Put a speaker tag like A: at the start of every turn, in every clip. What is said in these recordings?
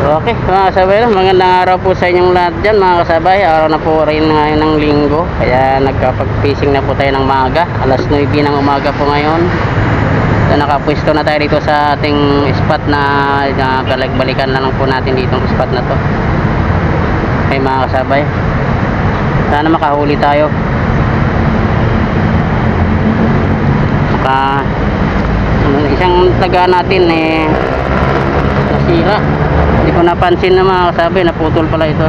A: Okay, mga kasabay, magandang araw po sa inyong lahat dyan mga kasabay. Araw na po rin ngayon ng linggo, kaya nagkapag-fishing na po tayo ng maaga. Alas 9 ng umaga po ngayon. So, nakapwesto na tayo dito sa ating spot na balik-balikan na lang po natin ditong spot na to. Okay mga kasabay, sana makahuli tayo. Isang taga natin nasira. Hindi ko napansin na mga kasabay, naputol pala ito.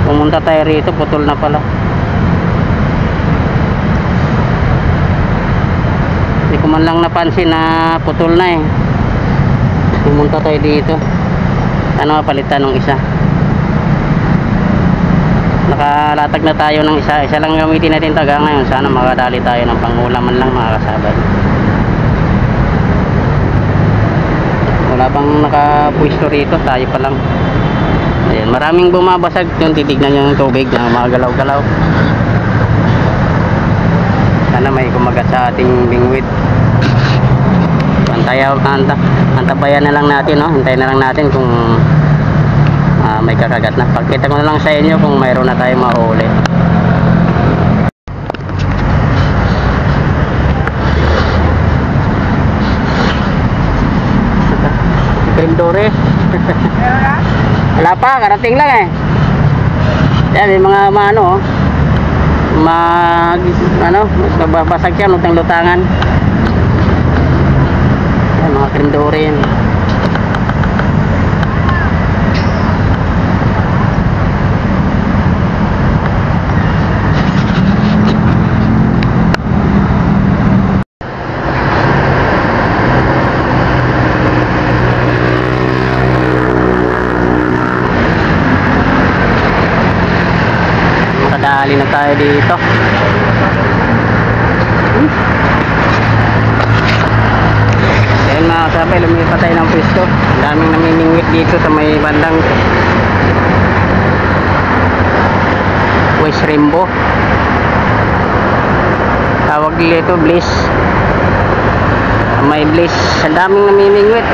A: Pumunta tayo rito, putol na pala. Hindi ko man lang napansin na putol na pumunta tayo dito. Ano mapalitan ng isa. Nakalatag na tayo ng isa lang gamitin natin taga ngayon. Sana makadali tayo ng pangulaman lang mga kasabay. Wala pang nakapwesto rito, tayo pa lang. Ayan, maraming bumabasag yung titignan nyo yung tubig na mga galaw-galaw. Sana may kumagat sa ating bingwit. Antabayan na lang natin, no? Hintayin na lang natin kung may kakagat na. Pagkita ko na lang sa inyo kung mayroon na tayong mahuli. Dore. Wala pa, karating lang Yan, may mga nababasag siya, lutang-lutangan. Yan, mga krindore yan. Dali na tayo dito. Ayun mga kasabay, lumipat tayo ng pwesto. Daming namimingwit dito sa may bandang West Rainbow. Tawag dito Bliss. May Bliss. Ang daming namimingwit.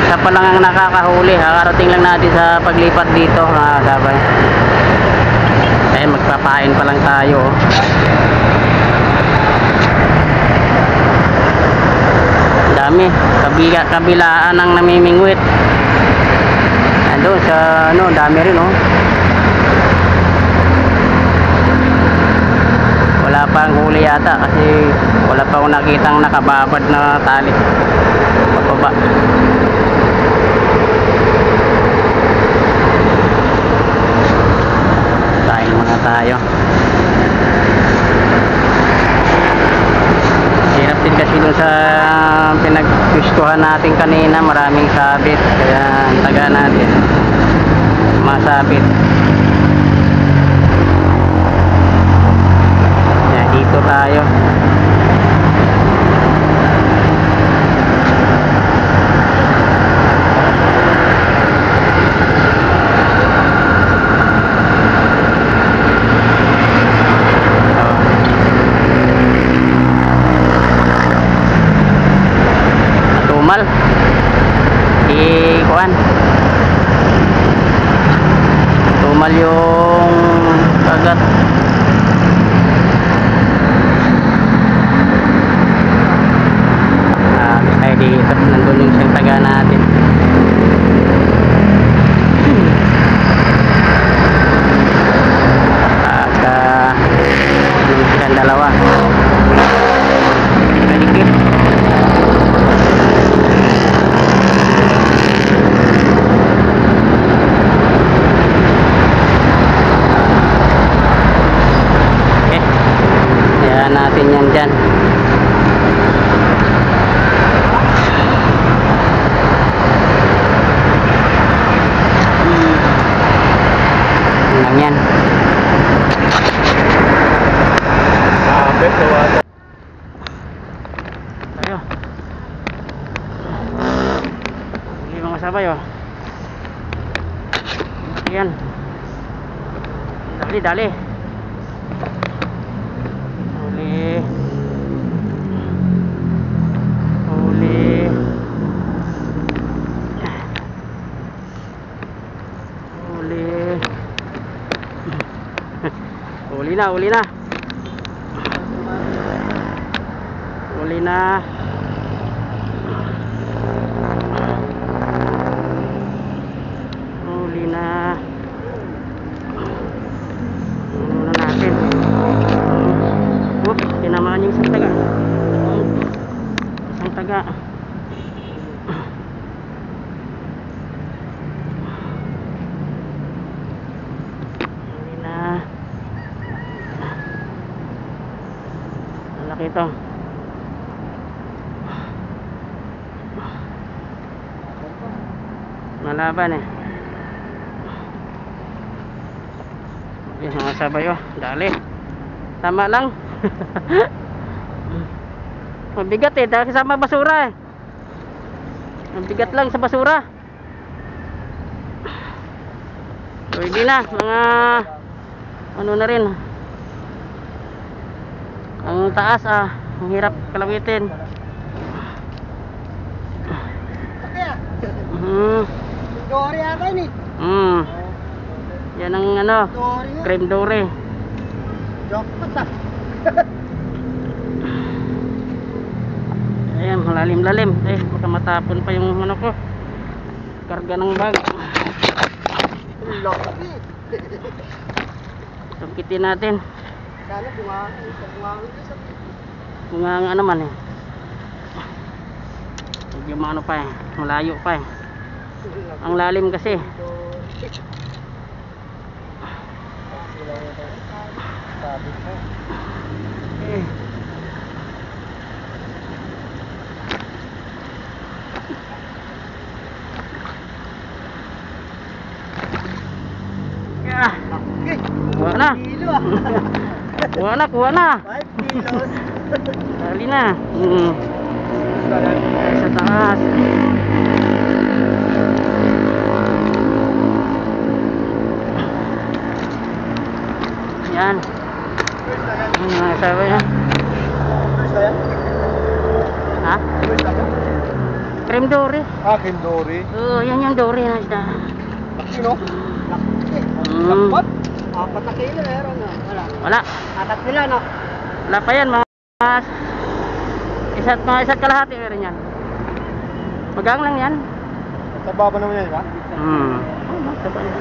A: Isa pa lang ang nakakahuli. Kakarating lang natin sa paglipat dito mga kasabay. Magpapain pa lang tayo. Dami, kabilaan ng namimingwit. Ando sa dami rin Wala pang huli yata kasi wala pa akong nakitang nakababad na tali pababa. Tayo. Hirap din kasi doon sa pinaggustuhan natin kanina, maraming sabit, kaya taga natin masabit. Kaya dito tayo. Tumal yung kagat. Ay dito nandun yung isang taga natin. Yung dalawa kadikit. Natin yan dyan. Lang yan. Tayo. Hindi mga sabay Yan. Dali. Huli. Uli na, uli na. Uli na. Uli na. Muna natin. Whoop, tinamaan yung isang taga. Isang taga. Uli na. Malaki ito. Malaban eh. Okay, mga sabay oh. Dali. Tama lang. Mabigat eh. Dahil kasama basura eh. Mabigat lang sa basura. So hindi na. Mga ano na rin. Ang taas ah. Ang hirap kalawitin.
B: Dory ata yun eh.
A: Yan ang ano, cream dory.
B: Jackpot ah.
A: Ayan, malalim-lalim. Eh, baka matapon pa yung ano ko. Karga ng bag.
B: Laki.
A: Sungkitin natin.
B: Sana bunga.
A: Bunga nga naman eh. Medyo ano pa eh. Malayo pa eh. Ang lalim kasi. Kuha na. Kuha na, kuha na.
B: 5 kilos.
A: Dali na. Sa taas. Yan. Mga sabi na. Ha? Cream dory.
B: Ah, cream dory.
A: Oo, yan yung dory na isda.
B: Laki no? Laki. Jackpot. 4 na kilo meron no? Wala.
A: Wala.
B: Atat nila no?
A: Wala pa yan mga isa't kalahati meron yan. Magang lang yan.
B: Sa baba naman yan ba?
A: Sa baba.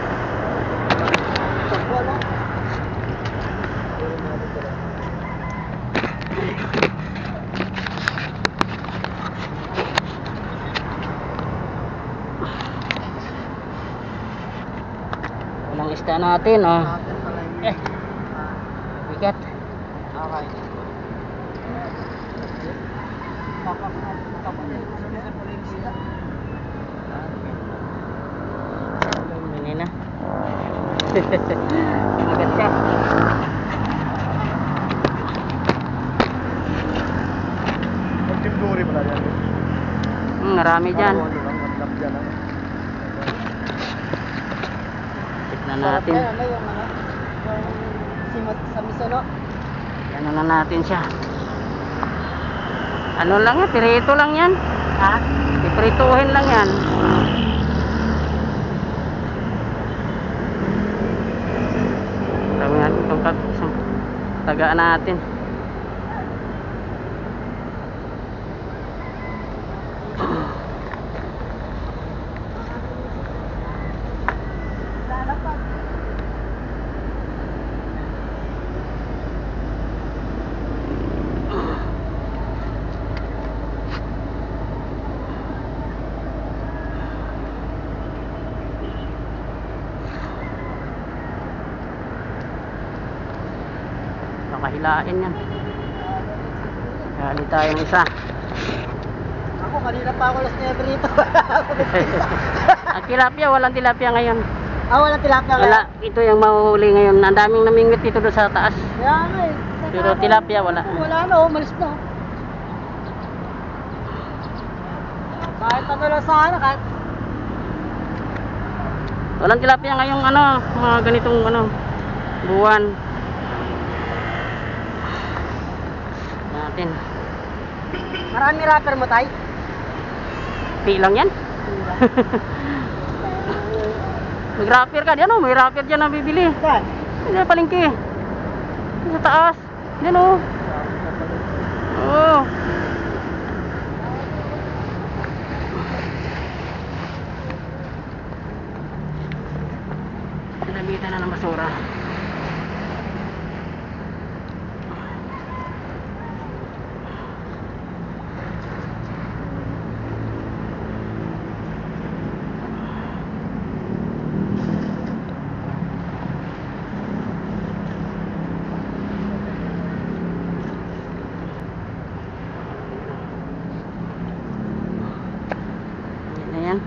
B: Sakwa no?
A: Walang isda natin oh. Bigat.
B: Okay.
A: Ini na. Bigat siya.
B: Cream dory pala yan.
A: Marami dyan. Tignan natin.
B: Yung simot sa miso,
A: Ano na natin siya. Ano lang yan, pirito lang yan.
B: ha?
A: Piprituhin lang yan. Tawag natin itong tagaan natin. Kahilain yan. Hali tayong isa.
B: Ako, kanina pa ako last never rito.
A: Ang tilapia, walang tilapia ngayon.
B: Walang tilapia
A: Wala, ito yung mahuhuli ngayon. Ang daming namingwit dito doon sa taas.
B: Kaya ano eh.
A: Pero tilapia wala.
B: Wala na malis na. Kahit ano lang sana, kahit
A: Walang tilapia ngayong ano, mga ganitong ano, buwan. Natin.
B: marami rapper mo tay.
A: Pi lang yan. Mag-rapper ka, di ano, may rapper dyan na bibili.
B: Saan?
A: Hindi palengke. Sa taas. Yan oh. Oh. Nalabitan na ng basura. Ayan.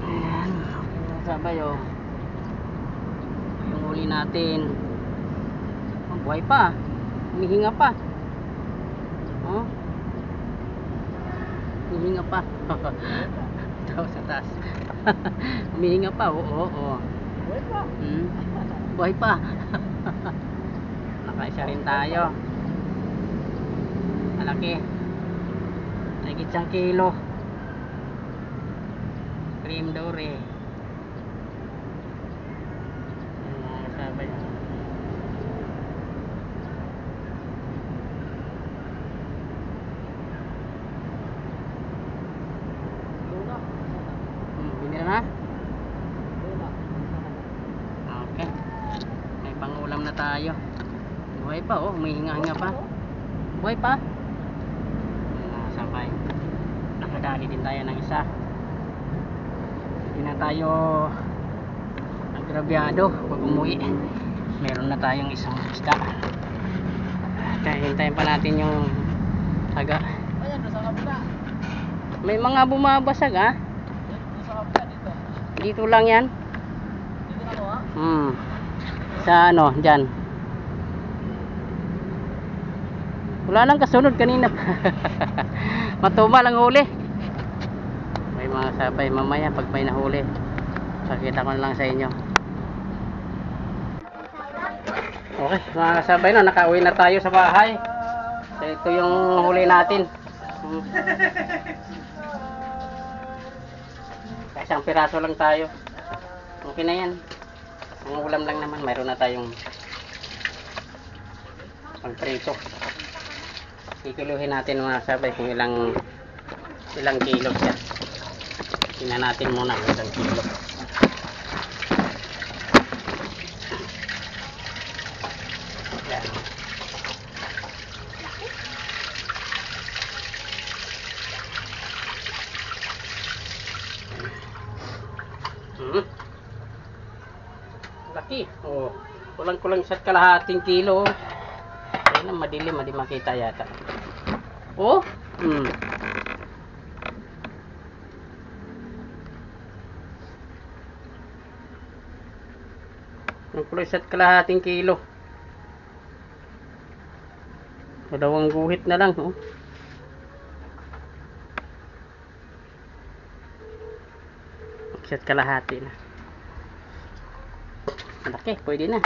A: Ayan. Sabay oh. Yung huli natin. Oh, buhay pa. Humihinga pa. Oh. Humihinga pa. Tao sa taas. Humihinga pa. Oo, oo.
B: Buhay pa.
A: Buhay pa. Nakaisa rin tayo. Malaki. Higit 1 kilo. Cream dore. Ayan mga kasabay. Binira na? Okay. May pangulam na tayo. Buhay pa oh, may hinga-hinga pa. Buhay pa. Sabay. Nakadali din tayo ng isa. Hindi na tayo nagrabyado pag umuwi. Meron na tayong isang isda. Hintayin pa natin yung taga.
B: Ayan, nasa kabila.
A: May mga bumabasag ha.
B: Nasa kabila dito.
A: Dito lang yan.
B: Dito na mo ha?
A: Sa ano, dyan. Wala nang kasunod kanina. Matuma lang huli. May mga sabay mamaya pag may nahuli. Pakita ko na lang sa inyo. Okay, mga kasabay na, nakauwi na tayo sa bahay. So, ito yung huli natin. Isang piraso lang tayo. Okay na yan. Ang ulam lang naman, mayroon na tayong pangprito. Kikiluhin natin mga kasabay kung ilang kilo siya. Tingnan natin muna kung ilang kilo. Yan. Laki. Oh, kulang-kulang sa kalahating kilo. Ayun na, madilim, hindi makita yata. Oh, kulang sa kalahating kilo. Dalawang guhit na lang, oh. Isa't kalahati na. Malaki, pwede na.